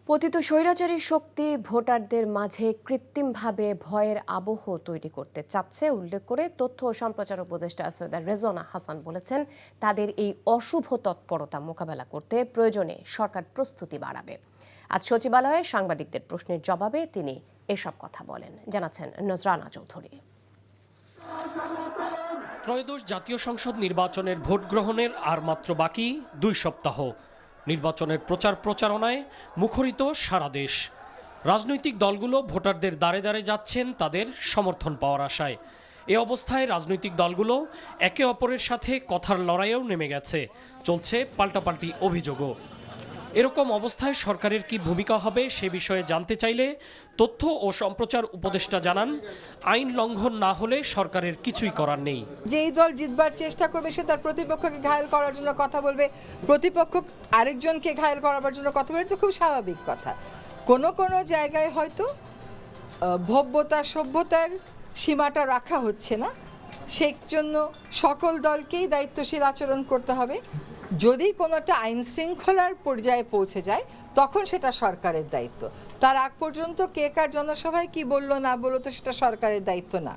পতিত স্বৈরাচারী শক্তি ভোটারদের মাঝে কৃত্রিমভাবে ভয়ের আবহ তৈরি করতে চাচ্ছে উল্লেখ করে তথ্য ও সম্প্রচার উপদেষ্টা সৈয়দা রেজওয়ানা হাসান বলেছেন, তাদের এই অশুভ তৎপরতা মোকাবেলা করতে প্রয়োজনে সরকার প্রস্তুতি বাড়াবে। আজ সচিবালয়ে সাংবাদিকদের প্রশ্নের জবাবে তিনি এসব কথা বলেন, জানাচ্ছেন নজরানা চৌধুরী। ত্রয়োদশ জাতীয় সংসদ নির্বাচনের ভোট গ্রহণের আর মাত্র বাকি 2 সপ্তাহ। নির্বাচনের প্রচারণায় মুখরিত সারা দেশ। রাজনৈতিক দলগুলো ভোটারদের দ্বারে দ্বারে যাচ্ছেন তাদের সমর্থন পাওয়ার আশায়। এ অবস্থায় রাজনৈতিক দলগুলো একে অপরের সাথে কথার লড়াইয়েও নেমে গেছে, চলছে পাল্টাপাল্টি অভিযোগও। এরকম অবস্থায় সরকারের কি ভূমিকা হবে সে বিষয়ে জানতে চাইলে তথ্য ও সম্প্রচার উপদেষ্টা জানান, আইন লঙ্ঘন না হলে সরকারের কিছুই করার নেই। যেই দল জিতবার চেষ্টা করবে সে তার প্রতিপক্ষকে ঘায়েল করার জন্য কথা বলবে, প্রতিপক্ষ আরেকজনকে ঘায়েল করার জন্য কথা বলবে, তো খুব স্বাভাবিক কথা। কোনো জায়গায় হয়তো ভব্যতা সভ্যতার সীমাটা রাখা হচ্ছে না, সেই জন্য সকল দলকেই দায়িত্বশীল আচরণ করতে হবে। যদি কোনোটা আইন শৃঙ্খলার পর্যায়ে পৌঁছে যায় তখন সেটা সরকারের দায়িত্ব। তার আগ পর্যন্ত কে কার জনসভায় কি বললো না বললো তো সেটা সরকারের দায়িত্ব না।